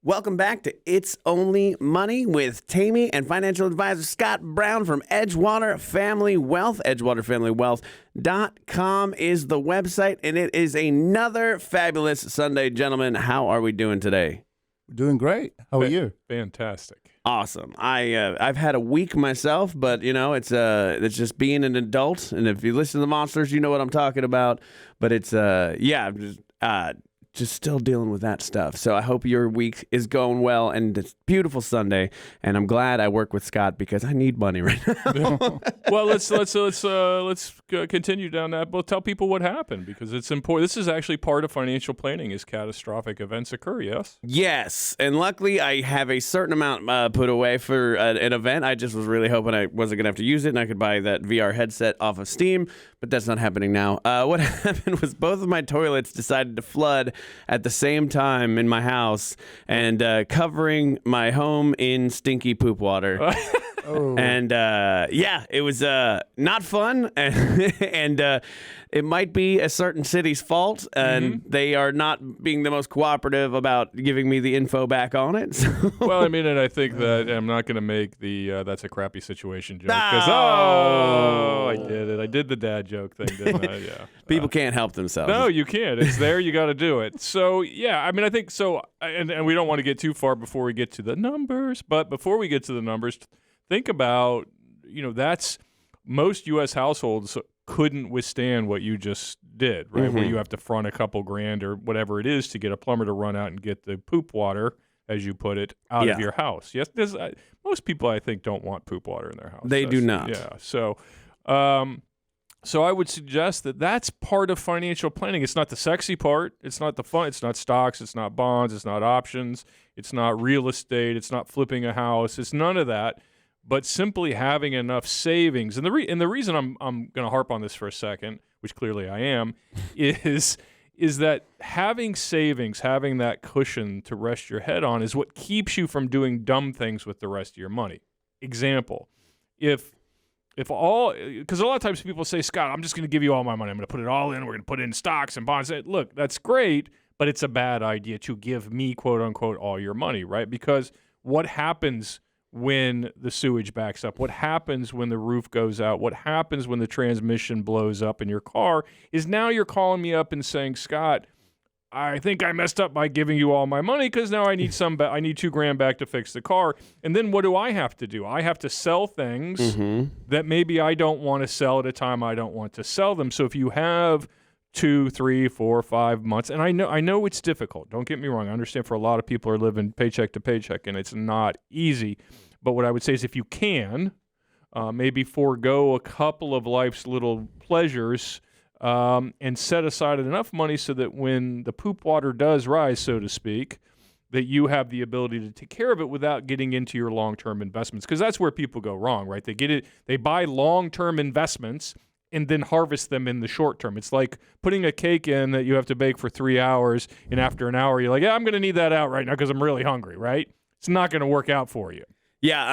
Welcome back to It's Only Money with Tammy and financial advisor Scott Brown from Edgewater Family Wealth. EdgewaterFamilyWealth.com is the website, and it is another fabulous Sunday. Gentlemen, how are we doing today? We're doing great. How are you? Fantastic. Awesome. I've had a week myself, but it's just being an adult, and if you listen to the Monsters, you know what I'm talking about. But it's just still dealing with that stuff. So I hope your week is going well, and it's a beautiful Sunday. And I'm glad I work with Scott because I need money right now. Well, let's continue down that. We'll tell people what happened because it's important. This is actually part of financial planning: is catastrophic events occur. Yes. Yes, and luckily I have a certain amount put away for an event. I just was really hoping I wasn't gonna have to use it, and I could buy that VR headset off of Steam. But that's not happening now. What happened was both of my toilets decided to flood at the same time in my house and covering my home in stinky poop water. Oh. And it was not fun, and it might be a certain city's fault, and they are not being the most cooperative about giving me the info back on it. So. Well, I mean, and I think that I'm not going to make the that's a crappy situation joke because I did it. I did the dad joke thing, didn't I? Yeah. People can't help themselves. No, you can't. It's there. You got to do it. So, yeah, I mean, I think so. And we don't want to get too far before we get to the numbers. But before we get to the numbers, think about, that's most U.S. households couldn't withstand what you just did, right? Where you have to front a couple grand or whatever it is to get a plumber to run out and get the poop water, as you put it, out of your house. Yes, most people, I think, don't want poop water in their house. They do not. Yeah. So I would suggest that that's part of financial planning. It's not the sexy part. It's not the fun. It's not stocks. It's not bonds. It's not options. It's not real estate. It's not flipping a house. It's none of that. But simply having enough savings, and the reason I'm going to harp on this for a second, which clearly I am, is that having savings, having that cushion to rest your head on, is what keeps you from doing dumb things with the rest of your money. Example, because a lot of times people say, Scott, I'm just going to give you all my money. I'm going to put it all in. We're going to put it in stocks and bonds. Look, that's great, but it's a bad idea to give me, quote unquote, all your money, right? Because what happens when the sewage backs up? What happens when the roof goes out? What happens when the transmission blows up in your car is now you're calling me up and saying, Scott, I think I messed up by giving you all my money because now I need I need $2,000 back to fix the car. And then what do I have to do? I have to sell things that maybe I don't want to sell at a time I don't want to sell them. So if you have 2, 3, 4, 5 months, and I know it's difficult. Don't get me wrong. I understand for a lot of people are living paycheck to paycheck, and it's not easy. But what I would say is if you can, maybe forego a couple of life's little pleasures and set aside enough money so that when the poop water does rise, so to speak, that you have the ability to take care of it without getting into your long-term investments. Because that's where people go wrong, right? They buy long-term investments and then harvest them in the short term. It's like putting a cake in that you have to bake for 3 hours, and after an hour, you're like, yeah, I'm going to need that out right now because I'm really hungry, right? It's not going to work out for you. Yeah,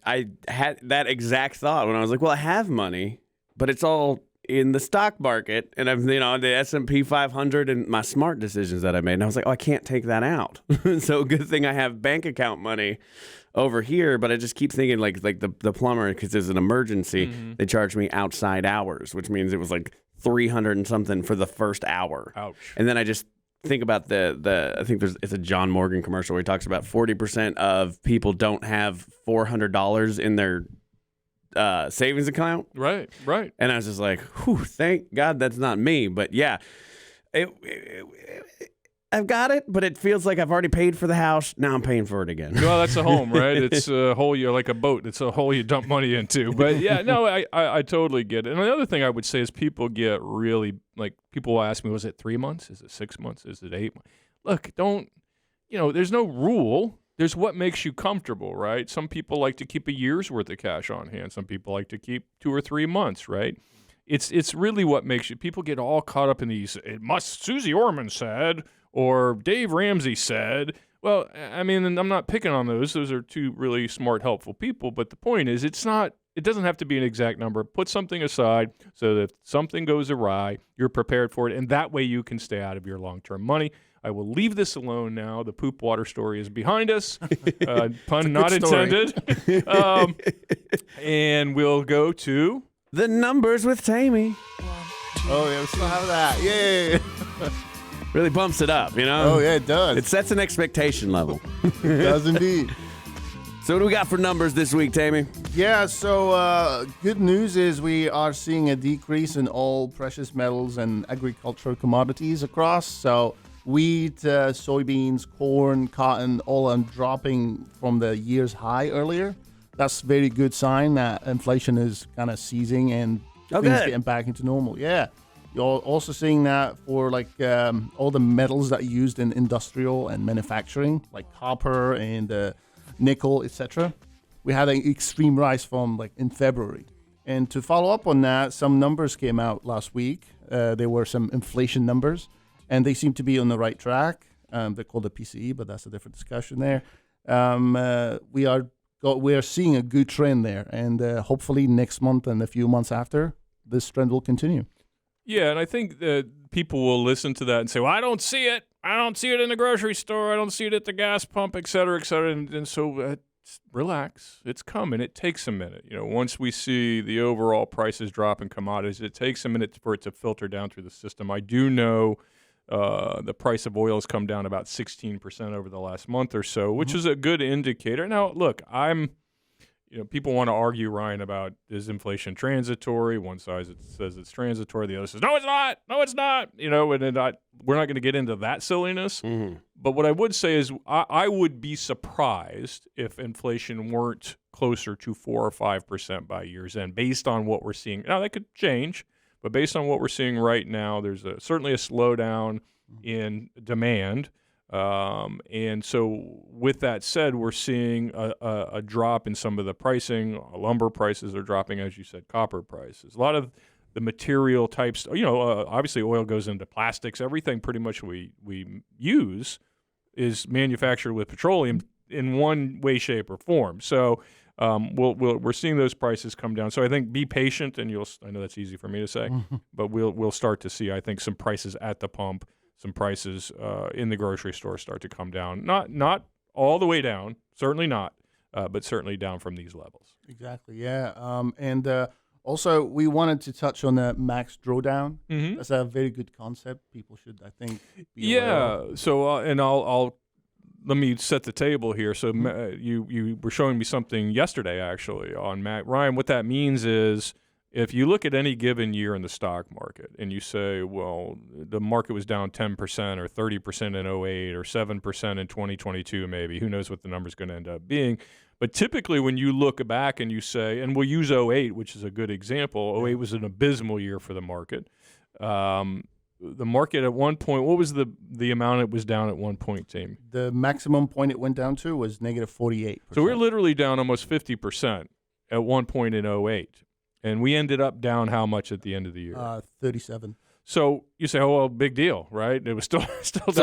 I had that exact thought when I was like, well, I have money, but it's all in the stock market, and I've the S&P 500 and my smart decisions that I made, and I was like, oh, I can't take that out. So good thing I have bank account money over here, but I just keep thinking like the plumber, because there's an emergency, they charged me outside hours, which means it was like $300 and something for the first hour. Ouch. And then I just think about I think it's a John Morgan commercial where he talks about 40% of people don't have $400 in their savings account. Right. And I was just like, whew, thank God that's not me. But yeah, I've got it, but it feels like I've already paid for the house. Now I'm paying for it again. Well, that's a home, right? It's a hole, you're like a boat. It's a hole you dump money into. But yeah, no, I totally get it. And the other thing I would say is people get really, people will ask me, was it 3 months? Is it 6 months? Is it 8 months? Look, there's no rule. There's what makes you comfortable, right? Some people like to keep a year's worth of cash on hand. Some people like to keep 2 or 3 months, right? It's really what makes you. People get all caught up in these. Susie Orman said, or Dave Ramsey said. Well, I mean, I'm not picking on those. Those are two really smart, helpful people. But the point is, it doesn't have to be an exact number. Put something aside so that if something goes awry, you're prepared for it, and that way you can stay out of your long-term money. I will leave this alone now. The poop water story is behind us. Pun not story. intended. And we'll go to... The numbers with Tammy. Oh, yeah, we still have that. Yay. Really bumps it up, you know? Oh, yeah, it does. It sets an expectation level. It does indeed. So what do we got for numbers this week, Tammy? Yeah, so good news is we are seeing a decrease in all precious metals and agricultural commodities across. So wheat, soybeans, corn, cotton, all are dropping from the year's high earlier. That's a very good sign that inflation is kind of ceasing and things getting back into normal. Yeah. You're also seeing that for like all the metals that are used in industrial and manufacturing, like copper and nickel, etc. We had an extreme rise from like in February. And to follow up on that, some numbers came out last week. There were some inflation numbers, and they seem to be on the right track. They're called the PCE, but that's a different discussion there. We are seeing a good trend there, and hopefully next month and a few months after, this trend will continue. Yeah, and I think that people will listen to that and say, well, I don't see it. I don't see it in the grocery store. I don't see it at the gas pump, et cetera, et cetera. And so relax. It's coming. It takes a minute. You know, once we see the overall prices drop in commodities, it takes a minute for it to filter down through the system. I do know the price of oil has come down about 16% over the last month or so, which is a good indicator. Now, look, people want to argue, Ryan, about is inflation transitory? One side says it's transitory. The other says, no, it's not. No, it's not. You know, and we're not going to get into that silliness. Mm-hmm. But what I would say is I would be surprised if inflation weren't closer to 4 or 5% by year's end, based on what we're seeing. Now, that could change, but based on what we're seeing right now, there's certainly a slowdown in demand. And so with that said, we're seeing a drop in some of the pricing. Lumber prices are dropping, as you said, copper prices. A lot of the material types, obviously oil goes into plastics. Everything pretty much we use is manufactured with petroleum in one way, shape, or form. So we're seeing those prices come down. So I think be patient, and I know that's easy for me to say, but we'll start to see, I think, some prices at the pump, some prices in the grocery store start to come down. Not all the way down, certainly not, but certainly down from these levels. Exactly, yeah. And also, we wanted to touch on the max drawdown. Mm-hmm. That's a very good concept. People should, I think, be aware of. So and I'll let me set the table here. So you were showing me something yesterday, actually, on Ryan. What that means is, if you look at any given year in the stock market and you say, well, the market was down 10% or 30% in 08 or 7% in 2022 maybe, who knows what the number's going to end up being. But typically when you look back and you say, and we'll use 08, which is a good example, 08 was an abysmal year for the market. The market at one point, what was the amount it was down at one point, Tim? The maximum point it went down to was negative 48%. So we're literally down almost 50% at one point in 08. And we ended up down how much at the end of the year? 37. So you say, oh, well, big deal, right? It was still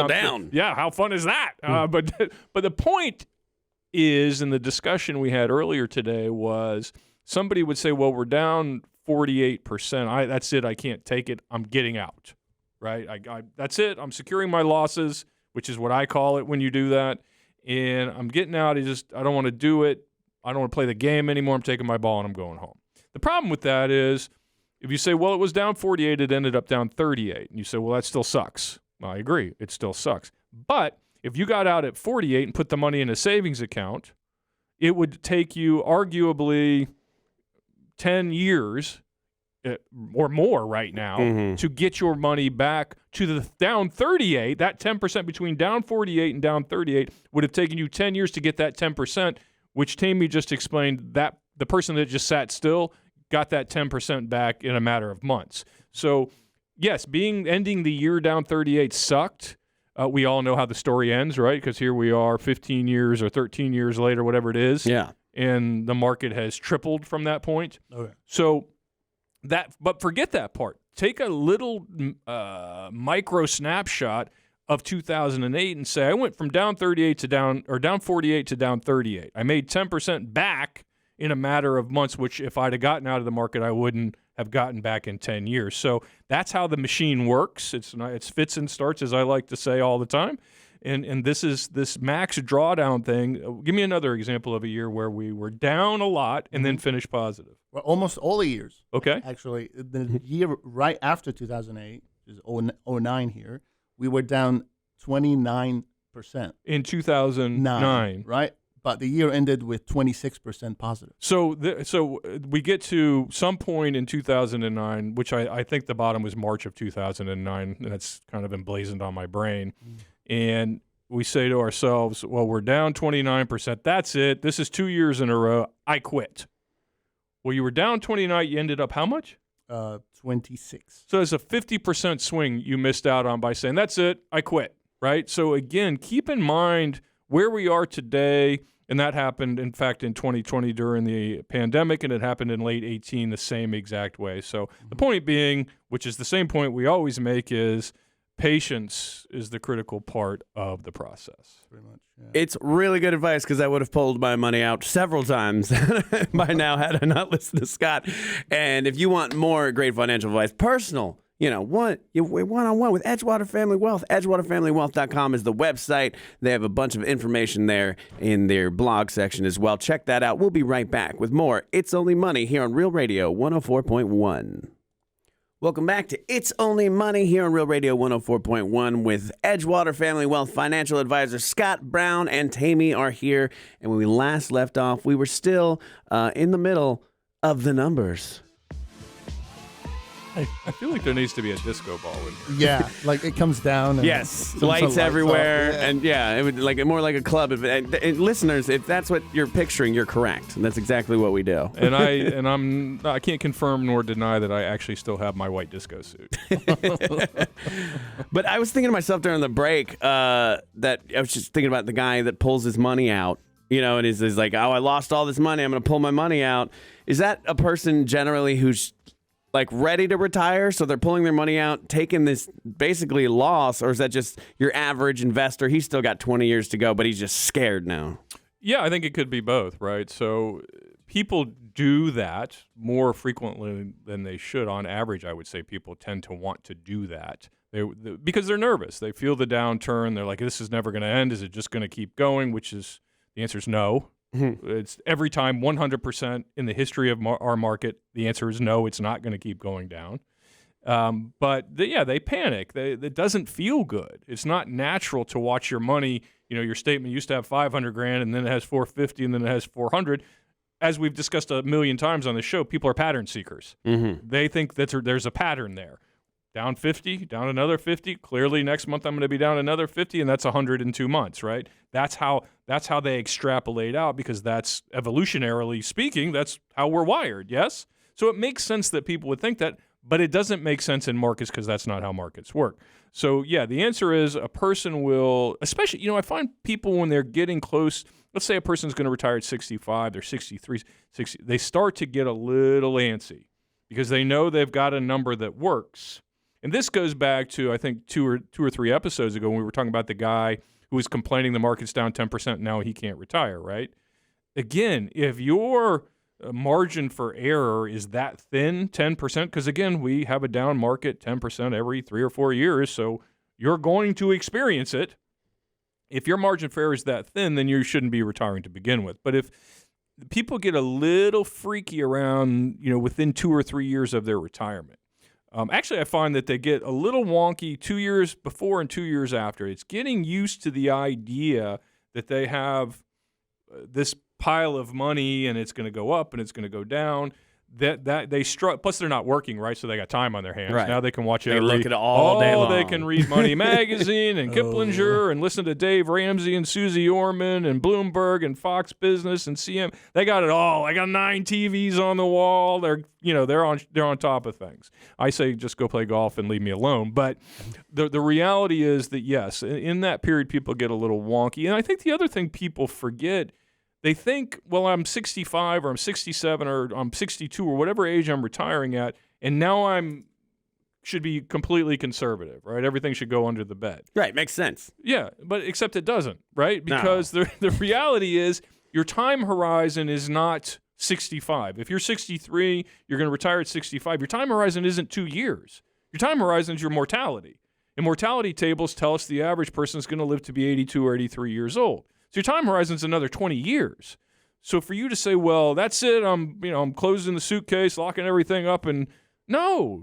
down. Yeah, how fun is that? But the point is, in the discussion we had earlier today, was somebody would say, well, we're down 48%. That's it. I can't take it. I'm getting out, right? That's it. I'm securing my losses, which is what I call it when you do that. And I'm getting out. I don't want to do it. I don't want to play the game anymore. I'm taking my ball and I'm going home. The problem with that is, if you say, well, it was down 48, it ended up down 38, and you say, well, that still sucks. Well, I agree, it still sucks. But if you got out at 48 and put the money in a savings account, it would take you arguably 10 years or more right now to get your money back to the down 38. That 10% between down 48 and down 38 would have taken you 10 years to get that 10%, which Tammy just explained that the person that just sat still got that 10% back in a matter of months. So, yes, ending the year down 38 sucked. We all know how the story ends, right? Because here we are 15 years or 13 years later, whatever it is. Yeah. And the market has tripled from that point. Okay. So, but forget that part. Take a little micro snapshot of 2008 and say, I went from down 38 to down 48 to down 38. I made 10% back in a matter of months, which if I'd have gotten out of the market, I wouldn't have gotten back in 10 years. So that's how the machine works. It's fits and starts, as I like to say all the time. And this is this max drawdown thing. Give me another example of a year where we were down a lot and then finished positive. Well, almost all the years. Okay. Actually, the year right after 2008, which is 09 here, we were down 29%. In 2009. Right? But the year ended with 26% positive. So we get to some point in 2009, which I think the bottom was March of 2009, and that's kind of emblazoned on my brain. And we say to ourselves, well, we're down 29%. That's it. This is 2 years in a row. I quit. Well, you were down 29. You ended up how much? 26. So there's a 50% swing you missed out on by saying, that's it. I quit. Right? So again, keep in mind where we are today. And that happened, in fact, in 2020 during the pandemic, and it happened in late 18 the same exact way. So the point being, which is the same point we always make, is patience is the critical part of the process. Pretty much, yeah. It's really good advice because I would have pulled my money out several times by now had I not listened to Scott. And if you want more great financial advice, personal, one-on-one with Edgewater Family Wealth. EdgewaterFamilyWealth.com is the website. They have a bunch of information there in their blog section as well. Check that out. We'll be right back with more It's Only Money here on Real Radio 104.1. Welcome back to It's Only Money here on Real Radio 104.1 with Edgewater Family Wealth financial advisor Scott Brown and Tammy are here. And when we last left off, we were still in the middle of the numbers. I feel like there needs to be a disco ball in here. Yeah, like it comes down. And yes, lights everywhere, and it would more like a club. And listeners, if that's what you're picturing, you're correct. And that's exactly what we do. And I can't confirm nor deny that I actually still have my white disco suit. But I was thinking to myself during the break that I was just thinking about the guy that pulls his money out. And is like, oh, I lost all this money. I'm going to pull my money out. Is that a person generally who's like ready to retire, so they're pulling their money out, taking this basically loss, or is that just your average investor? He's still got 20 years to go, but he's just scared now. Yeah, I think it could be both, right? So people do that more frequently than they should. On average, I would say people tend to want to do that because they're nervous. They feel the downturn. They're like, this is never going to end. Is it just going to keep going? Which is, the answer is no. It's every time 100% in the history of our market, the answer is no, it's not going to keep going down. But they panic. It doesn't feel good. It's not natural to watch your money. Your statement used to have $500,000 and then it has $450 and then it has $400. As we've discussed a million times on the show, people are pattern seekers. Mm-hmm. They think that there's a pattern there. Down 50, down another 50. Clearly, next month I'm going to be down another 50, and that's 100 in 2 months, right? That's how they extrapolate out because that's evolutionarily speaking, that's how we're wired. Yes, so it makes sense that people would think that, but it doesn't make sense in markets because that's not how markets work. So yeah, the answer is a person will, especially I find people when they're getting close. Let's say a person's going to retire at 65, they're 63, 60. They start to get a little antsy because they know they've got a number that works. And this goes back to, I think, two or three episodes ago when we were talking about the guy who was complaining the market's down 10%, now he can't retire, right? Again, if your margin for error is that thin, 10%, because, again, we have a down market 10% every 3 or 4 years, so you're going to experience it. If your margin for error is that thin, then you shouldn't be retiring to begin with. But if people get a little freaky around, within 2 or 3 years of their retirement, actually, I find that they get a little wonky 2 years before and 2 years after. It's getting used to the idea that they have this pile of money and it's going to go up and it's going to go down. That they plus they're not working, right? So they got time on their hands. Right. Now they can watch it. They look at it all day long. They can read Money Magazine and Kiplinger and listen to Dave Ramsey and Susie Orman and Bloomberg and Fox Business and CM. They got it all. I got 9 TVs on the wall. They're on top of things. I say just go play golf and leave me alone. But the reality is that yes, in that period people get a little wonky. And I think the other thing people forget. They think, well, I'm 65 or I'm 67 or I'm 62 or whatever age I'm retiring at, and now should be completely conservative, right? Everything should go under the bed. Right, makes sense. Yeah, but except it doesn't, right? Because the reality is your time horizon is not 65. If you're 63, you're going to retire at 65. Your time horizon isn't 2 years. Your time horizon is your mortality. And mortality tables tell us the average person is going to live to be 82 or 83 years old. So your time horizon is another 20 years. So for you to say, well, that's it, I'm closing the suitcase, locking everything up, and no,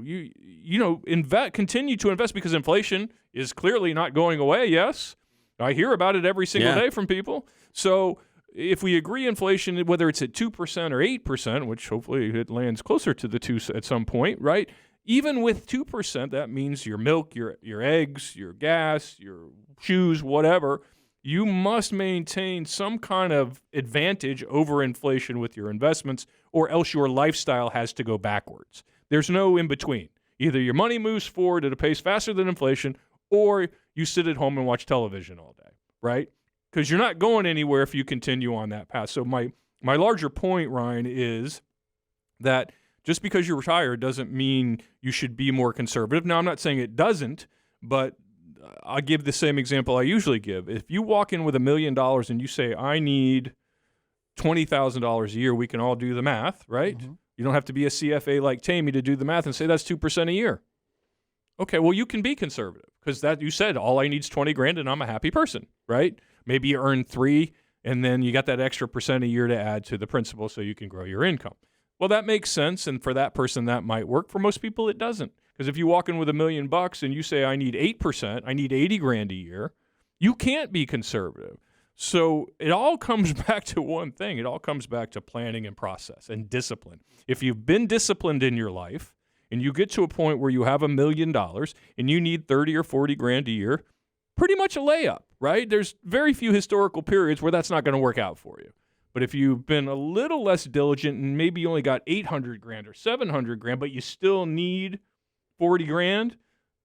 continue to invest because inflation is clearly not going away. Yes, I hear about it every single day from people. So if we agree inflation, whether it's at 2% or 8%, which hopefully it lands closer to the 2 at some point, right? Even with 2%, that means your milk, your eggs, your gas, your shoes, whatever, you must maintain some kind of advantage over inflation with your investments, or else your lifestyle has to go backwards. There's no in between. Either your money moves forward at a pace faster than inflation, or you sit at home and watch television all day, right? Because you're not going anywhere if you continue on that path. So my larger point, Ryan, is that just because you're retired doesn't mean you should be more conservative. Now, I'm not saying it doesn't, but I'll give the same example I usually give. If you walk in with $1 million and you say, I need $20,000 a year, we can all do the math, right? Mm-hmm. You don't have to be a CFA like Tammy to do the math and say that's 2% a year. Okay, well, you can be conservative because that you said all I need is $20,000 and I'm a happy person, right? Maybe you earn 3 and then you got that extra percent a year to add to the principal so you can grow your income. Well, that makes sense, and for that person that might work. For most people, it doesn't. Because if you walk in with $1 million and you say, I need 8%, I need $80,000 a year, you can't be conservative. So it all comes back to one thing. It all comes back to planning and process and discipline. If you've been disciplined in your life and you get to a point where you have $1 million and you need 30 or 40 grand a year, pretty much a layup, right? There's very few historical periods where that's not going to work out for you. But if you've been a little less diligent and maybe you only got 800 grand or 700 grand, but you still need 40 grand,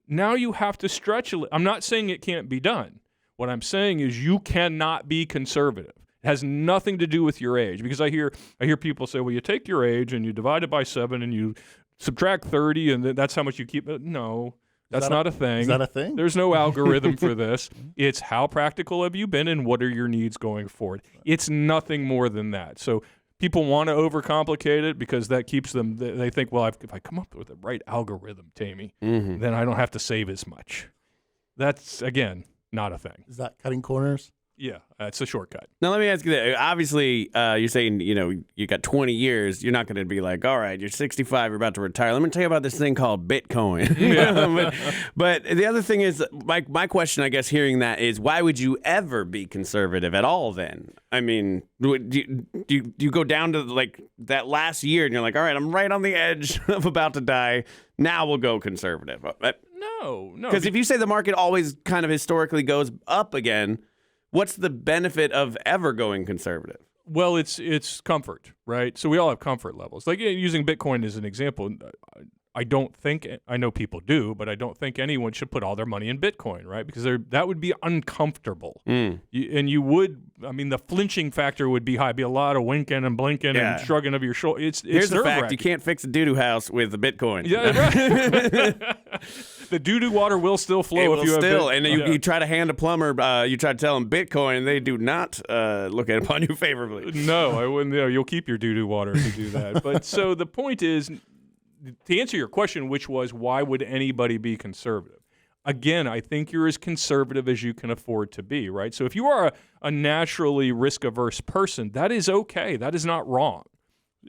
now you have to stretch a little. I'm not saying it can't be done. What I'm saying is you cannot be conservative. It has nothing to do with your age, because I hear people say, well, you take your age and you divide it by 7 and you subtract 30 and that's how much you keep. No, that's not a thing. Is that a thing? There's no algorithm for this. It's how practical have you been and what are your needs going forward. It's nothing more than that. So people want to overcomplicate it because that keeps them, they think, well, if I come up with the right algorithm, Tammy, then I don't have to save as much. That's, again, not a thing. Is that cutting corners? Yeah, it's a shortcut. Now, let me ask you that. Obviously, you're saying, you got 20 years. You're not going to be like, all right, you're 65, you're about to retire. Let me tell you about this thing called Bitcoin. but the other thing is, my question, I guess, hearing that is, why would you ever be conservative at all then? I mean, do you go down to like that last year and you're like, all right, I'm right on the edge of about to die. Now we'll go conservative. No. Because if you say the market always kind of historically goes up again, what's the benefit of ever going conservative? Well, it's comfort, right? So we all have comfort levels. Like using Bitcoin as an example, I don't think, I know people do, but I don't think anyone should put all their money in Bitcoin, right? Because that would be uncomfortable. And you would, the flinching factor would be high. Be a lot of winking and blinking and shrugging of your shoulder. Here's the fact, you can't fix a doo-doo house with a Bitcoin. Yeah, right. The doo-doo water will still flow if you have Bitcoin. And you try to hand a plumber, you try to tell them Bitcoin, and they do not look upon you favorably. No, I wouldn't. You'll keep your doo-doo water if you do that. But so the point is, to answer your question, which was why would anybody be conservative? Again, I think you're as conservative as you can afford to be, right? So if you are a naturally risk-averse person, that is okay. That is not wrong.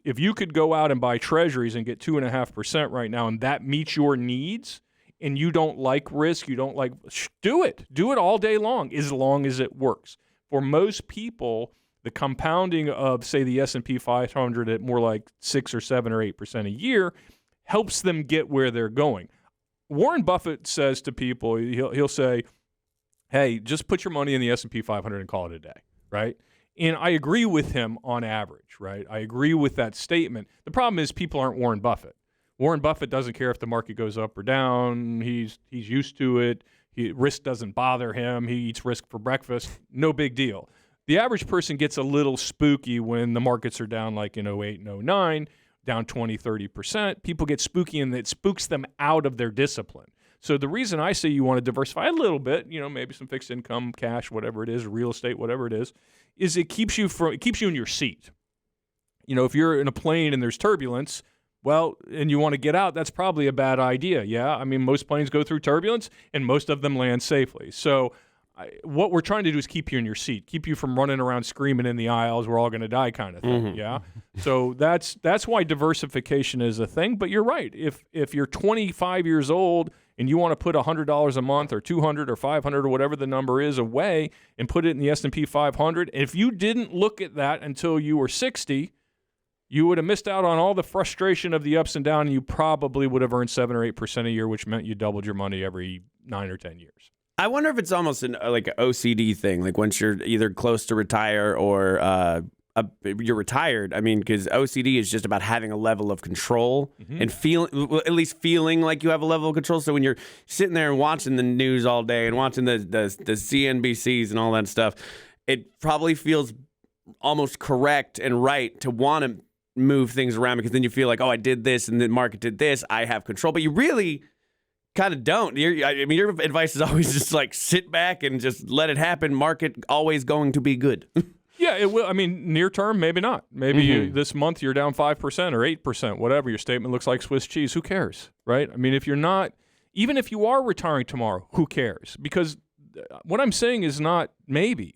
If you could go out and buy treasuries and get 2.5% right now and that meets your needs and you don't like risk, do it. Do it all day long as it works. For most people, the compounding of, say, the S&P 500 at more like 6 or 7 or 8% a year helps them get where they're going. Warren Buffett says to people, he'll say, hey, just put your money in the S&P 500 and call it a day, right? And I agree with him on average, right? I agree with that statement. The problem is people aren't Warren Buffett. Warren Buffett doesn't care if the market goes up or down. He's used to it. Risk doesn't bother him. He eats risk for breakfast. No big deal. The average person gets a little spooky when the markets are down like in 08 and 09, down 20, 30%. People get spooky and it spooks them out of their discipline. So the reason I say you want to diversify a little bit, maybe some fixed income, cash, whatever it is, real estate, whatever it is it keeps you in your seat. if you're in a plane and there's turbulence, well, and you want to get out, that's probably a bad idea. Yeah, I mean, most planes go through turbulence, and most of them land safely. So what we're trying to do is keep you in your seat, keep you from running around screaming in the aisles, we're all going to die kind of thing, yeah? So that's why diversification is a thing. But you're right. If you're 25 years old and you want to put $100 a month or $200 or $500 or whatever the number is away and put it in the S&P 500, if you didn't look at that until you were 60, you would have missed out on all the frustration of the ups and downs, and you probably would have earned 7 or 8% a year, which meant you doubled your money every 9 or 10 years. I wonder if it's almost like an OCD thing, like once you're either close to retire or you're retired. I mean, because OCD is just about having a level of control and at least feeling like you have a level of control. So when you're sitting there and watching the news all day and watching the CNBCs and all that stuff, it probably feels almost correct and right to want to move things around, because then you feel like, oh, I did this and the market did this, I have control. But you really kind of don't. Your advice is always just like sit back and just let it happen. Market always going to be good. Yeah, it will. I mean, near term, maybe not. Maybe this month you're down 5% or 8%, whatever. Your statement looks like Swiss cheese. Who cares, right? I mean, if you're not, even if you are retiring tomorrow, who cares? Because what I'm saying is not maybe.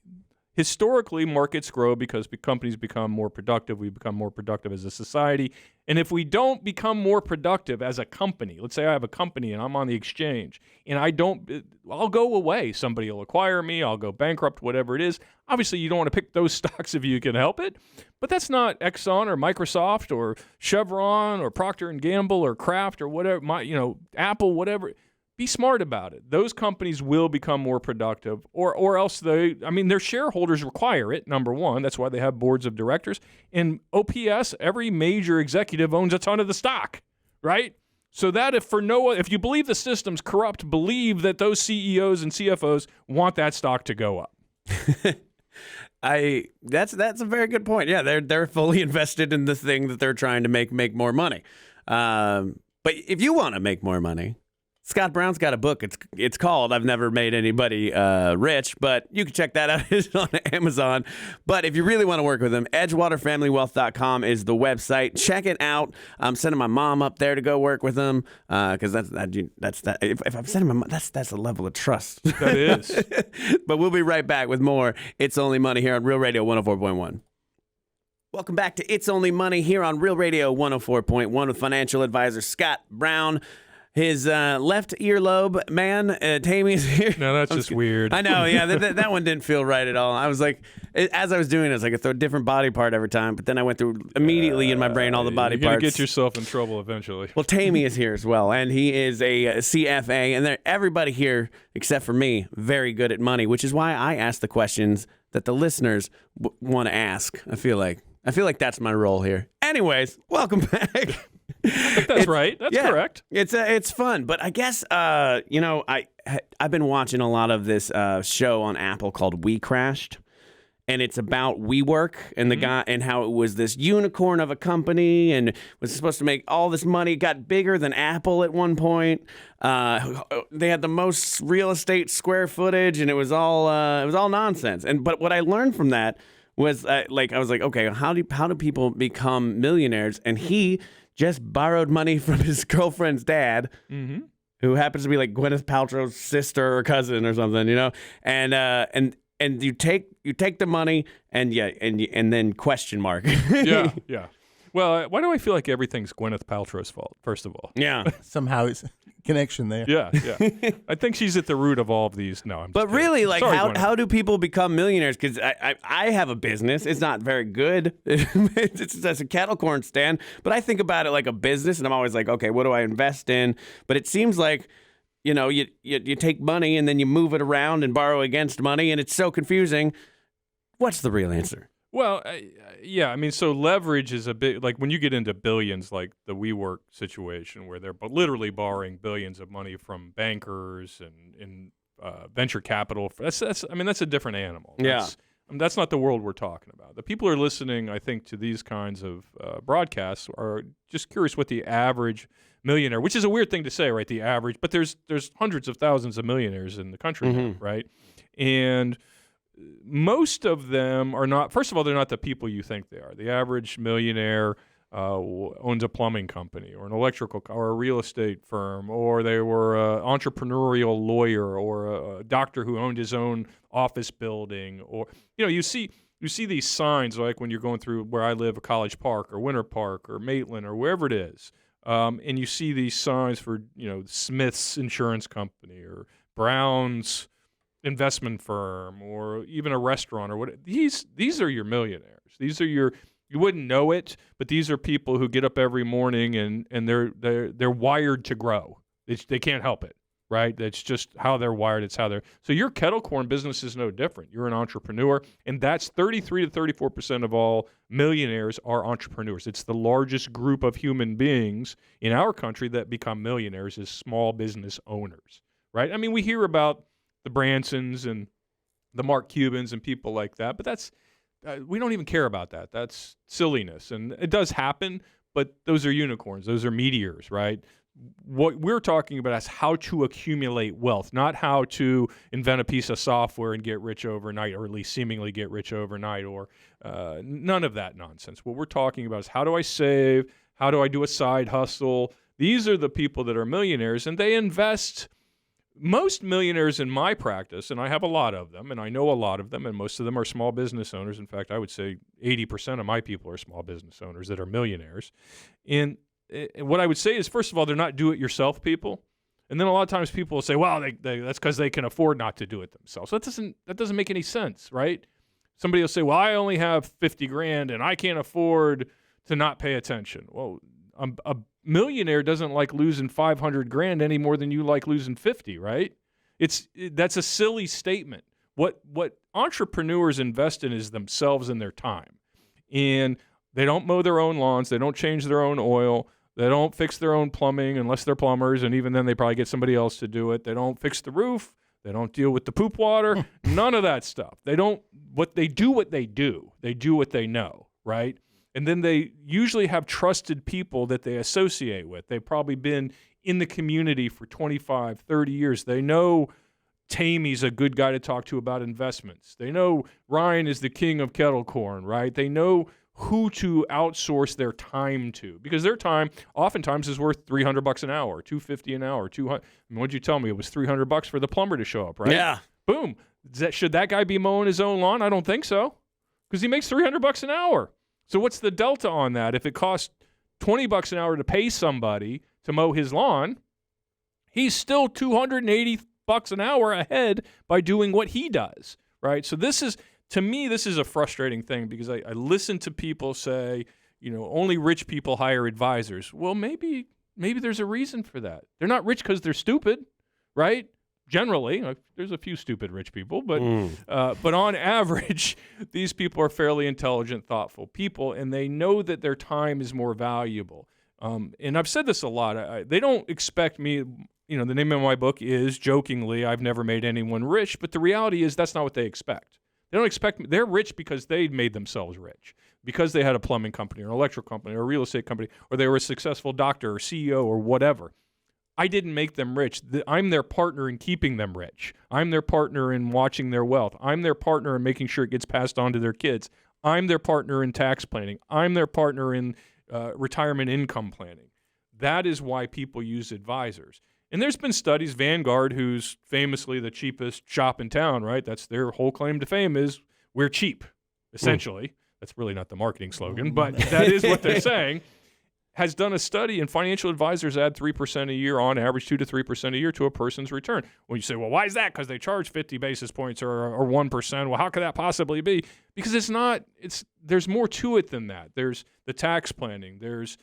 Historically, markets grow because companies become more productive. We become more productive as a society. And if we don't become more productive as a company, let's say I have a company and I'm on the exchange and I'll go away. Somebody will acquire me. I'll go bankrupt, whatever it is. Obviously, you don't want to pick those stocks if you can help it. But that's not Exxon or Microsoft or Chevron or Procter & Gamble or Kraft or whatever, Apple, whatever. Be smart about it. Those companies will become more productive, or else their shareholders require it, number one. That's why they have boards of directors. And OPS, every major executive owns a ton of the stock, right? So that if you believe the system's corrupt, believe that those CEOs and CFOs want that stock to go up. That's a very good point. Yeah, they're fully invested in the thing that they're trying to make more money. But if you want to make more money, Scott Brown's got a book. It's called I've Never Made Anybody Rich, but you can check that out. It's on Amazon. But if you really want to work with him, EdgewaterFamilyWealth.com is the website. Check it out. I'm sending my mom up there to go work with him because that's that. If I'm sending my mom, that's a level of trust. That is. But we'll be right back with more It's Only Money here on Real Radio 104.1. Welcome back to It's Only Money here on Real Radio 104.1 with financial advisor Scott Brown. His left earlobe, man, Tammy is here. No, that's just weird. I know, yeah, that one didn't feel right at all. I was like, as I was doing it, I was like, I throw a different body part every time, but then I went through immediately in my brain all the body parts. You're going to parts. get yourself in trouble eventually. Well, Tammy is here as well, and he is a CFA, and everybody here, except for me, very good at money, which is why I ask the questions that the listeners want to ask. I feel like that's my role here. Anyways, welcome back. That's right. That's correct. It's fun, but I guess I've been watching a lot of this show on Apple called We Crashed, and it's about WeWork and the guy and how it was this unicorn of a company and was supposed to make all this money. It got bigger than Apple at one point. They had the most real estate square footage, and it was all nonsense. But what I learned from that was I was like, okay, how do people become millionaires? And he just borrowed money from his girlfriend's dad, who happens to be like Gwyneth Paltrow's sister or cousin or something, and you take the money and then question mark. Yeah. Well, why do I feel like everything's Gwyneth Paltrow's fault? First of all, yeah, somehow it's a connection there. Yeah. I think she's at the root of all of these. No, I'm. But really, like, Sorry, how do people become millionaires? Because I have a business. It's not very good. It's a kettle corn stand. But I think about it like a business, and I'm always like, okay, what do I invest in? But it seems like, you take money and then you move it around and borrow against money, and it's so confusing. What's the real answer? Well, yeah, I mean, so leverage is a bit like when you get into billions, like the WeWork situation, where they're literally borrowing billions of money from bankers and venture capital. That's a different animal. That's not the world we're talking about. The people who are listening, I think, to these kinds of broadcasts are just curious what the average millionaire, which is a weird thing to say, right? The average, but there's hundreds of thousands of millionaires in the country now, right? And most of them are not, first of all, they're not the people you think they are. The average millionaire owns a plumbing company or an electrical or a real estate firm, or they were an entrepreneurial lawyer or a doctor who owned his own office building. Or, you see these signs like when you're going through where I live, a College Park or Winter Park or Maitland or wherever it is. And you see these signs for, Smith's insurance company or Brown's investment firm or even a restaurant or what. These are your millionaires. These are you wouldn't know it, but these are people who get up every morning and they're wired to grow. They can't help it, right? That's just how they're wired. It's how they're. So your kettle corn business is no different. You're an entrepreneur, and that's 33 to 34% of all millionaires are entrepreneurs. It's the largest group of human beings in our country that become millionaires is small business owners, right? I mean, we hear about the Bransons and the Mark Cubans and people like that, but that's we don't even care about that. That's silliness, and it does happen, but those are unicorns. Those are meteors, right? What we're talking about is how to accumulate wealth, not how to invent a piece of software and get rich overnight, or at least seemingly get rich overnight, or none of that nonsense. What we're talking about is how do I save? How do I do a side hustle? These are the people that are millionaires, and they invest. Most millionaires in my practice, and I have a lot of them, and I know a lot of them, and most of them are small business owners. In fact, I would say 80% of my people are small business owners that are millionaires. And what I would say is, first of all, they're not do-it-yourself people. And then a lot of times people will say, well, that's because they can afford not to do it themselves. That doesn't make any sense, right? Somebody will say, well, I only have $50,000 and I can't afford to not pay attention. Well, a millionaire doesn't like losing $500,000 any more than you like losing 50, right? That's a silly statement. What entrepreneurs invest in is themselves and their time. And they don't mow their own lawns, they don't change their own oil, they don't fix their own plumbing unless they're plumbers, and even then they probably get somebody else to do it. They don't fix the roof, they don't deal with the poop water, none of that stuff. They do what they do. They do what they know, right? And then they usually have trusted people that they associate with. They've probably been in the community for 25, 30 years. They know Tamey's a good guy to talk to about investments. They know Ryan is the king of kettle corn, right? They know who to outsource their time to, because their time oftentimes is worth $300 an hour, $250 an hour, $200. I mean, what'd you tell me? It was $300 for the plumber to show up, right? Yeah. Boom. Should that guy be mowing his own lawn? I don't think so, because he makes $300 an hour. So what's the delta on that? If it costs $20 an hour to pay somebody to mow his lawn, he's still $280 an hour ahead by doing what he does, right? So to me, this is a frustrating thing, because I listen to people say, only rich people hire advisors. Well, maybe there's a reason for that. They're not rich because they're stupid, right? Generally, there's a few stupid rich people, but on average, these people are fairly intelligent, thoughtful people, and they know that their time is more valuable. And I've said this a lot. They don't expect me, the name of my book is, jokingly, I've never made anyone rich, but the reality is that's not what they expect. They don't expect me. They're rich because they made themselves rich, because they had a plumbing company or an electrical company or a real estate company, or they were a successful doctor or CEO or whatever. I didn't make them rich. I'm their partner in keeping them rich. I'm their partner in watching their wealth. I'm their partner in making sure it gets passed on to their kids. I'm their partner in tax planning. I'm their partner in retirement income planning. That is why people use advisors. And there's been studies, Vanguard, who's famously the cheapest shop in town, right? That's their whole claim to fame is we're cheap, essentially. That's really not the marketing slogan, but that is what they're saying. Has done a study, and financial advisors add 3% a year on average, 2 to 3% a year to a person's return. When you say, well, why is that? Because they charge 50 basis points or 1%. Well, how could that possibly be? Because there's more to it than that. There's the tax planning. There's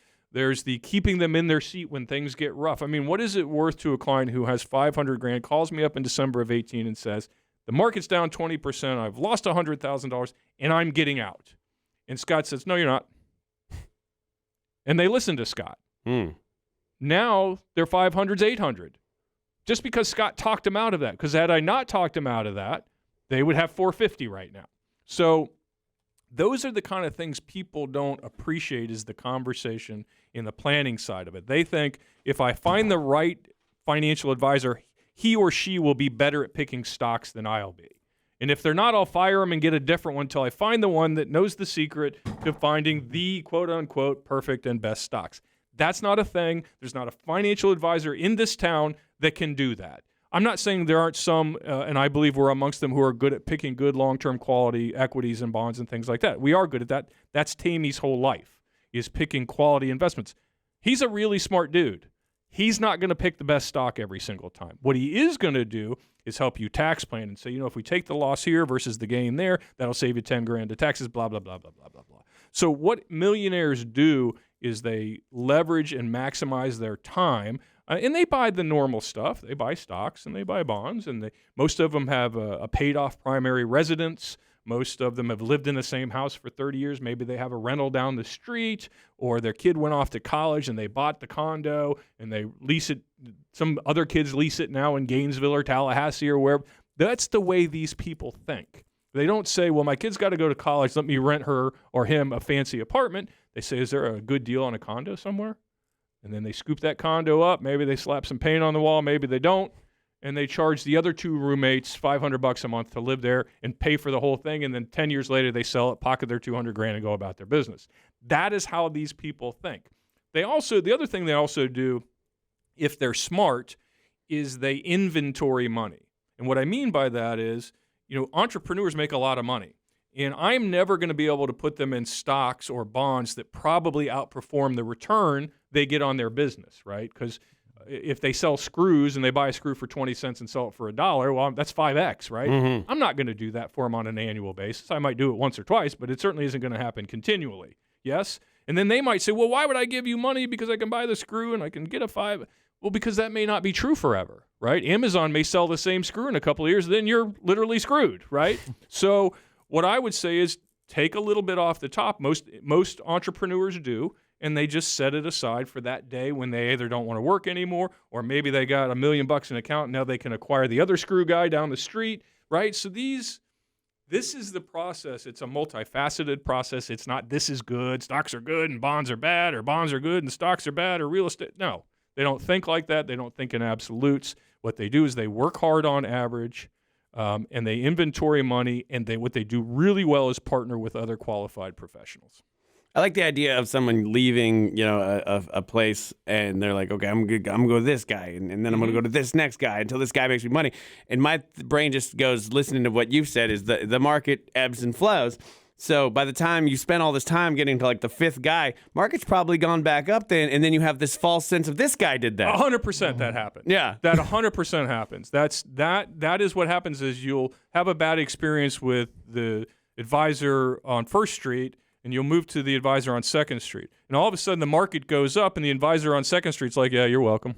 the keeping them in their seat when things get rough. I mean, what is it worth to a client who has $500,000, calls me up in December of 18 and says, the market's down 20%, I've lost $100,000, and I'm getting out. And Scott says, no, you're not. And they listen to Scott. Now their 500's 800. Just because Scott talked him out of that. Because had I not talked him out of that, they would have 450 right now. So those are the kind of things people don't appreciate, is the conversation in the planning side of it. They think if I find the right financial advisor, he or she will be better at picking stocks than I'll be. And if they're not, I'll fire them and get a different one until I find the one that knows the secret to finding the quote-unquote perfect and best stocks. That's not a thing. There's not a financial advisor in this town that can do that. I'm not saying there aren't some, and I believe we're amongst them, who are good at picking good long-term quality equities and bonds and things like that. We are good at that. That's Tammy's whole life, is picking quality investments. He's a really smart dude. He's not going to pick the best stock every single time. What he is going to do is help you tax plan and say, if we take the loss here versus the gain there, that'll save you $10,000 to taxes, blah, blah, blah, blah, blah, blah, blah. So what millionaires do is they leverage and maximize their time, and they buy the normal stuff. They buy stocks and they buy bonds, and most of them have a paid-off primary residence. Most of them have lived in the same house for 30 years. Maybe they have a rental down the street, or their kid went off to college and they bought the condo and they lease it. Some other kids lease it now in Gainesville or Tallahassee or wherever. That's the way these people think. They don't say, well, my kid's got to go to college. Let me rent her or him a fancy apartment. They say, is there a good deal on a condo somewhere? And then they scoop that condo up. Maybe they slap some paint on the wall. Maybe they don't. And they charge the other two roommates $500 a month to live there and pay for the whole thing. And then 10 years later, they sell it, pocket their $200,000 and go about their business. That is how these people think. The other thing they also do, if they're smart, is they inventory money. And what I mean by that is, entrepreneurs make a lot of money. And I'm never going to be able to put them in stocks or bonds that probably outperform the return they get on their business, right? Because if they sell screws and they buy a screw for 20 cents and sell it for $1, well, that's 5X, right? Mm-hmm. I'm not going to do that for them on an annual basis. I might do it once or twice, but it certainly isn't going to happen continually. Yes? And then they might say, well, why would I give you money because I can buy the screw and I can get a 5? Well, because that may not be true forever, right? Amazon may sell the same screw in a couple of years, then you're literally screwed, right? So what I would say is take a little bit off the top. Most entrepreneurs do, and they just set it aside for that day when they either don't want to work anymore, or maybe they got $1 million in account and now they can acquire the other screw guy down the street, right? So this is the process. It's a multifaceted process. It's not this is good, stocks are good and bonds are bad, or bonds are good and stocks are bad, or real estate. No, they don't think like that. They don't think in absolutes. What they do is they work hard on average, and they inventory money, and what they do really well is partner with other qualified professionals. I like the idea of someone leaving, a place, and they're like, okay, I'm gonna go to this guy, and then I'm gonna go to this next guy until this guy makes me money. And my brain just goes, listening to what you've said, is the market ebbs and flows. So by the time you spend all this time getting to like the fifth guy, market's probably gone back up then, and then you have this false sense of this guy did that. 100% that happens. Yeah. That 100% happens. That is what happens is you'll have a bad experience with the advisor on First Street, and you'll move to the advisor on Second Street. And all of a sudden the market goes up, and the advisor on Second Street's like, yeah, you're welcome.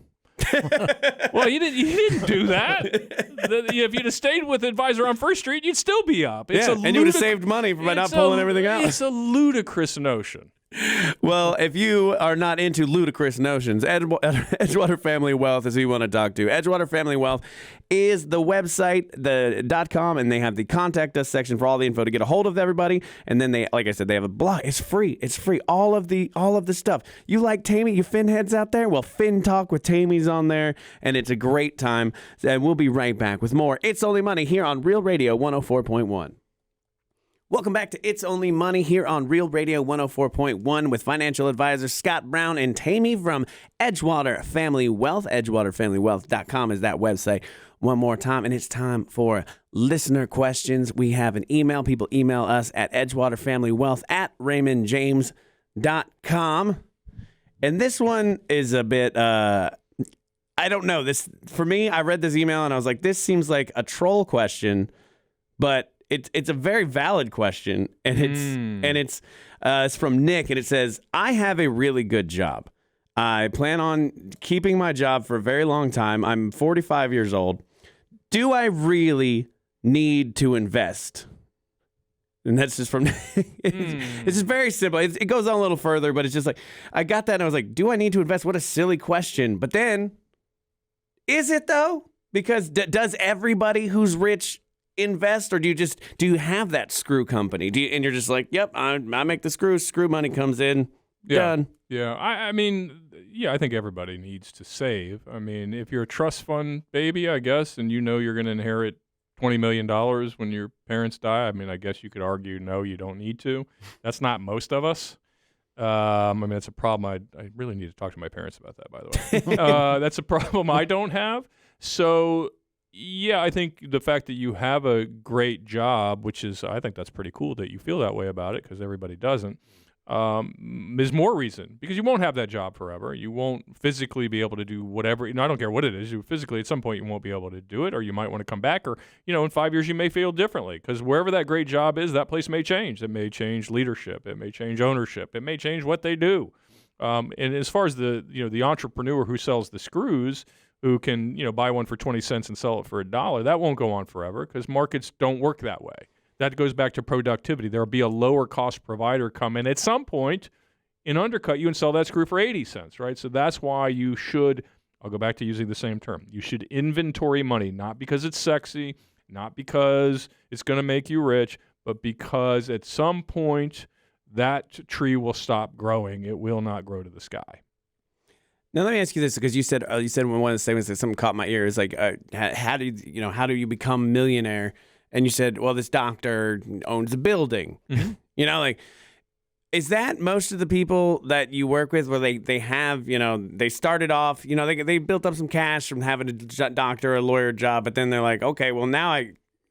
Well, you didn't do that. If you'd have stayed with the advisor on First Street, you'd still be up. And you would have saved money by not pulling everything out. It's a ludicrous notion. Well, if you are not into ludicrous notions, Edgewater Family Wealth is who you want to talk to. Edgewater Family Wealth is the website, the .com, and they have the contact us section for all the info to get a hold of everybody. And then they, like I said, they have a blog. It's free. It's free. All of the stuff. You like Tammy, you Fin heads out there? Well, Fin Talk with Tammy's on there, and it's a great time. And we'll be right back with more It's Only Money here on Real Radio 104.1. Welcome back to It's Only Money here on Real Radio 104.1 with financial advisors Scott Brown and Tammy from Edgewater Family Wealth. EdgewaterFamilyWealth.com is that website. One more time, and it's time for listener questions. We have an email. People email us at EdgewaterFamilyWealth@RaymondJames.com. And this one is a bit, I don't know. This, for me, I read this email and I was like, this seems like a troll question, but it's a very valid question, and it's from Nick, and it says, I have a really good job. I plan on keeping my job for a very long time. I'm 45 years old. Do I really need to invest? And that's just from it's just very simple. It goes on a little further, but it's just like, I got that and I was like, do I need to invest? What a silly question. But then, is it though? Because does everybody who's rich invest, or do you have that screw company? And you're just like, yep, I make the screw money comes in, done. Yeah, I mean, I think everybody needs to save. I mean, if you're a trust fund baby, I guess, and you know you're going to inherit $20 million when your parents die? I mean, I guess you could argue, no, you don't need to. That's not most of us. I mean, that's a problem. I really need to talk to my parents about that, by the way. That's a problem I don't have. So, yeah, I think the fact that you have a great job, which is, I think that's pretty cool that you feel that way about it, because everybody doesn't, is more reason, because you won't have that job forever. You won't physically be able to do whatever. I don't care what it is. You physically, at some point, you won't be able to do it, or you might want to come back, or, in 5 years, you may feel differently, because wherever that great job is, that place may change. It may change leadership. It may change ownership. It may change what they do. And as far as the entrepreneur who sells the screws, who can, buy one for 20 cents and sell it for $1, that won't go on forever, because markets don't work that way. That goes back to productivity. There will be a lower cost provider come in at some point and undercut you and sell that screw for 80 cents, right? So that's why you should, I'll go back to using the same term, you should inventory money, not because it's sexy, not because it's going to make you rich, but because at some point that tree will stop growing. It will not grow to the sky. Now let me ask you this, because you said one of the statements that something caught my ear is like, how do you become a millionaire? And you said, well, this doctor owns a building. Mm-hmm. Is that most of the people that you work with, where they have, they started off, they built up some cash from having a doctor or a lawyer job, but then they're like, okay, well, now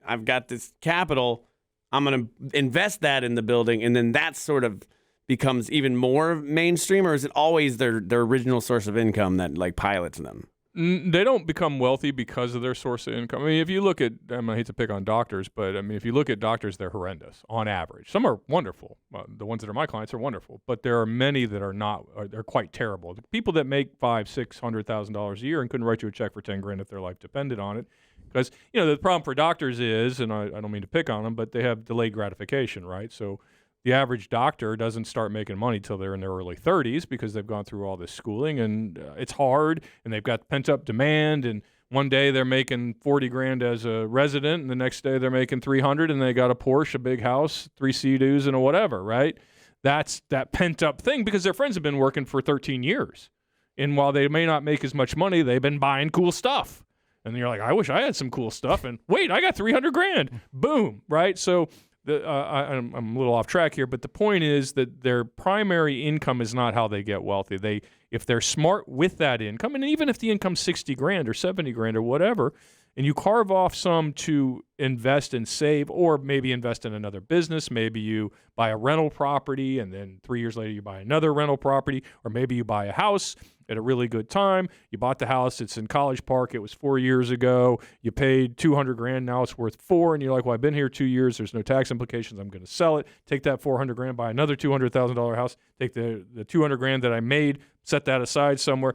I've got this capital, I'm going to invest that in the building, and then that sort of becomes even more mainstream, or is it always their original source of income that pilots them? They don't become wealthy because of their source of income. I mean, if you look at, I hate to pick on doctors, but I mean, if you look at doctors, they're horrendous on average. Some are wonderful. The ones that are my clients are wonderful, but there are many that are not. They're quite terrible. The people that make $500,000-$600,000 a year and couldn't write you a check for $10,000 if their life depended on it, because the problem for doctors is, and I don't mean to pick on them, but they have delayed gratification, right? So the average doctor doesn't start making money till they're in their early 30s, because they've gone through all this schooling, and it's hard, and they've got pent-up demand, and one day they're making $40,000 as a resident, and the next day they're making $300,000, and they got a Porsche, a big house, 3 Sea-Doos, and a whatever, right? That's that pent-up thing, because their friends have been working for 13 years, and while they may not make as much money, they've been buying cool stuff, and you're like, I wish I had some cool stuff, and wait, I got $300,000, boom, right? So I'm a little off track here, but the point is that their primary income is not how they get wealthy. If they're smart with that income, and even if the income's $60,000 or $70,000 or whatever, and you carve off some to invest and save, or maybe invest in another business, maybe you buy a rental property and then 3 years later you buy another rental property, or maybe you buy a house at a really good time. You bought the house, it's in College Park, it was 4 years ago, you paid $200,000, now it's worth $4,000, and you're like, well, I've been here 2 years, there's no tax implications, I'm going to sell it, take that $400,000, buy another $200,000 house, take the $200,000 that I made, set that aside somewhere.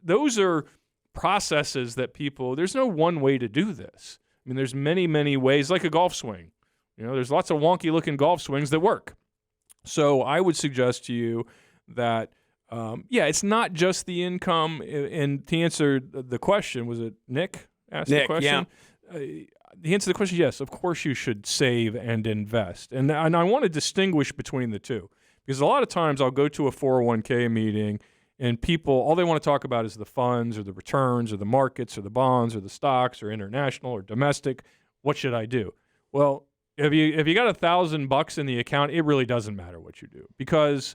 Those are processes that there's no one way to do this. I mean, there's many, many ways, like a golf swing. There's lots of wonky looking golf swings that work. So I would suggest to you that it's not just the income. And to answer the question, was it Nick asked the question? Yeah. The answer to the question, yes, of course you should save and invest. And I want to distinguish between the two, because a lot of times I'll go to a 401k meeting and people, all they want to talk about is the funds or the returns or the markets or the bonds or the stocks or international or domestic. What should I do? Well, if you got $1,000 in the account, it really doesn't matter what you do, because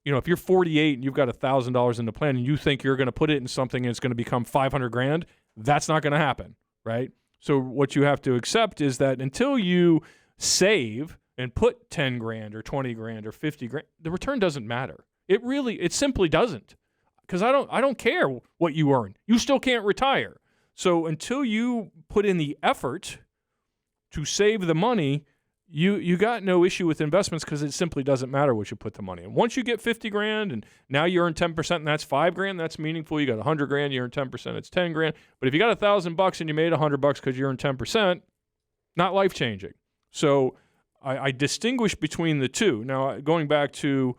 if you're 48 and you've got $1,000 in the plan and you think you're going to put it in something and it's going to become $500,000, that's not going to happen, right? So what you have to accept is that until you save and put $10,000 or $20,000 or $50,000, the return doesn't matter. It simply doesn't, because I don't care what you earn. You still can't retire. So until you put in the effort to save the money, you got no issue with investments, because it simply doesn't matter what you put the money in. Once you get $50,000 and now you earn 10%, and that's $5,000, that's meaningful. You got $100,000, you earn 10%, it's $10,000. But if you got $1,000 and you made $100 because you earned 10%, not life changing. So I distinguish between the two. Now, going back to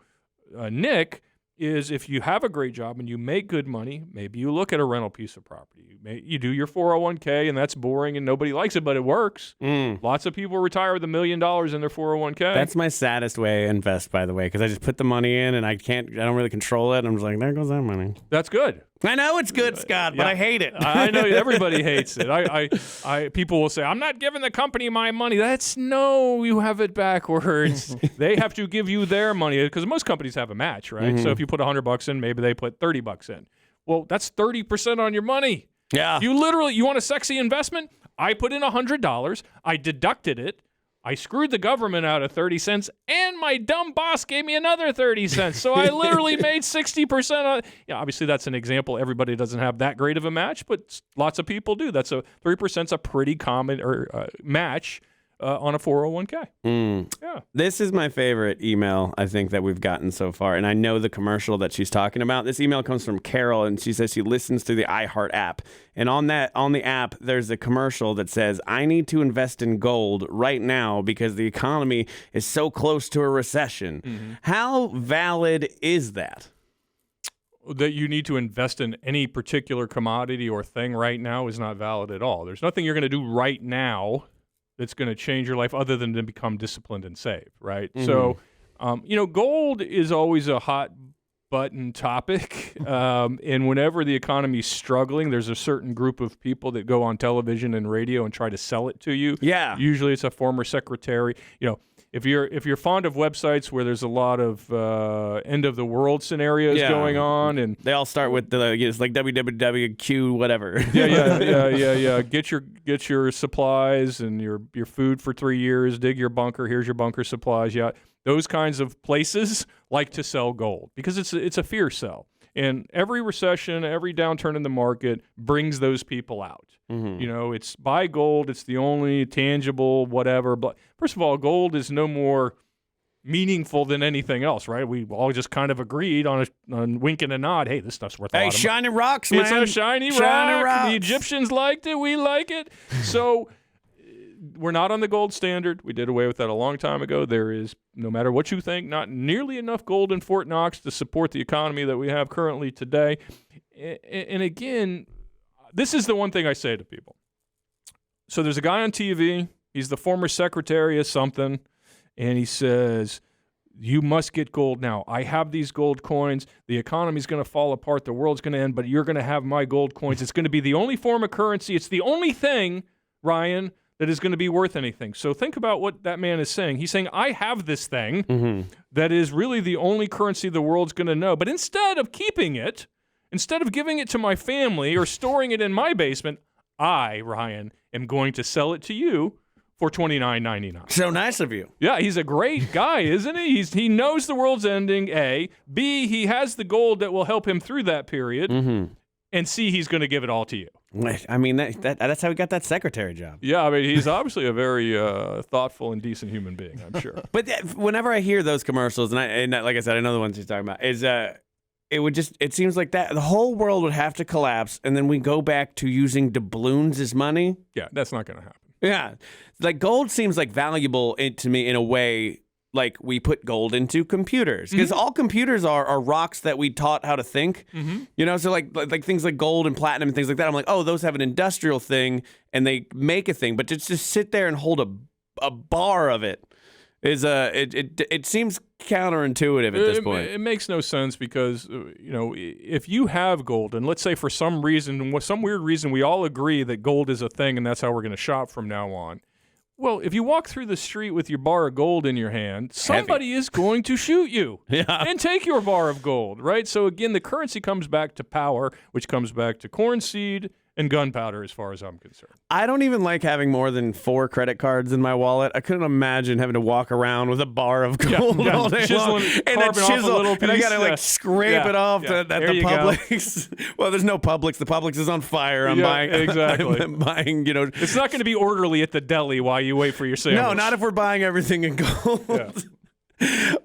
Nick, is if you have a great job and you make good money, maybe you look at a rental piece of property. You do your 401k, and that's boring and nobody likes it, but it works. Lots of people retire with $1 million in their 401k. That's my saddest way to invest, by the way, because I just put the money in and I don't really control it. I'm just like, there goes that money. That's good. I know it's good, Scott, but Yeah. I hate it. I know everybody hates it. People will say, I'm not giving the company my money. No, you have it backwards. They have to give you their money because most companies have a match, right? So if you put $100 in, maybe they put $30 in. Well, that's 30% on your money. Yeah. You want a sexy investment? I put in $100. I deducted it. I screwed the government out of 30 cents, and my dumb boss gave me another 30 cents. So I literally made 60% on. Yeah, obviously that's an example. Everybody doesn't have that great of a match, but lots of people do. That's 3% is a pretty common match on a 401k. Yeah. This is my favorite email, I think, that we've gotten so far. And I know the commercial that she's talking about. This email comes from Carol, and she says she listens to the iHeart app. And on the app, there's a commercial that says, I need to invest in gold right now because the economy is so close to a recession. How valid is that? That you need to invest in any particular commodity or thing right now is not valid at all. There's nothing you're going to do right now that's going to change your life other than to become disciplined and save, right? So, gold is always a hot button topic. And whenever the economy's struggling, there's a certain group of people that go on television and radio and try to sell it to you. Yeah. Usually it's a former secretary. If you're fond of websites where there's a lot of end of the world scenarios going on, and they all start with it's like www whatever. yeah. Get your supplies and your food for 3 years. Dig your bunker. Here's your bunker supplies. Yeah, those kinds of places like to sell gold because it's a fear sell. And every recession, every downturn in the market brings those people out. It's buy gold. It's the only tangible whatever. But first of all, gold is no more meaningful than anything else, right? We all just kind of agreed on wink and a nod. Hey, this stuff's worth a lot of money. Shiny rocks, man. It's a shiny rock. The Egyptians liked it. We like it. So we're not on the gold standard. We did away with that a long time ago. There is, no matter what you think, not nearly enough gold in Fort Knox to support the economy that we have currently today. And again, this is the one thing I say to people. So there's a guy on TV. He's the former secretary of something. And he says, you must get gold now. I have these gold coins. The economy's going to fall apart. The world's going to end, but you're going to have my gold coins. It's going to be the only form of currency. It's the only thing, Ryan, that is going to be worth anything. So think about what that man is saying. He's saying, I have this thing that is really the only currency the world's going to know. But instead of keeping it, instead of giving it to my family or storing it in my basement, I, Ryan, am going to sell it to you for $29.99. So nice of you. Yeah, he's a great guy, isn't he? He knows the world's ending, A. B, he has the gold that will help him through that period. And C, he's going to give it all to you. I mean, that's how he got that secretary job. Yeah, I mean, he's obviously a very thoughtful and decent human being, I'm sure. But whenever I hear those commercials, and like I said, I know the ones he's talking about, is it seems like that the whole world would have to collapse, and then we go back to using doubloons as money. Yeah, that's not going to happen. Yeah, like gold seems like valuable to me in a way. Like we put gold into computers because all computers are rocks that we taught how to think, so like things like gold and platinum and things like that. I'm like, oh, those have an industrial thing and they make a thing, but to just sit there and hold a bar of it is it seems counterintuitive at this point. It makes no sense because if you have gold and let's say for some reason, some weird reason, we all agree that gold is a thing and that's how we're going to shop from now on. Well, if you walk through the street with your bar of gold in your hand, somebody is going to shoot you and take your bar of gold, right? So again, the currency comes back to power, which comes back to corn seed and gunpowder as far as I'm concerned. I don't even like having more than 4 credit cards in my wallet. I couldn't imagine having to walk around with a bar of gold all day long. And a chisel, and I gotta scrape it off at the Publix. Well, there's no Publix. The Publix is on fire. I'm buying. Exactly. I'm buying. It's not going to be orderly at the deli while you wait for your sandwich. No, not if we're buying everything in gold. Yeah.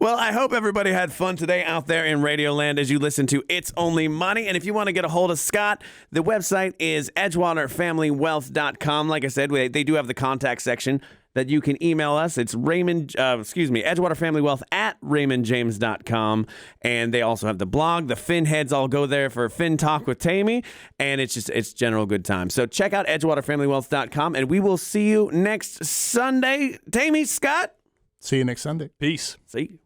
Well, I hope everybody had fun today out there in Radioland as you listen to It's Only Money. And if you want to get a hold of Scott, the website is edgewaterfamilywealth.com. Like I said, they do have the contact section that you can email us. It's Edgewater Family Wealth at RaymondJames.com. And they also have the blog. The Fin heads all go there for Fin Talk with Tammy. And it's general good time. So check out EdgewaterFamilyWealth.com. And we will see you next Sunday. Tammy, Scott. See you next Sunday. Peace. See you.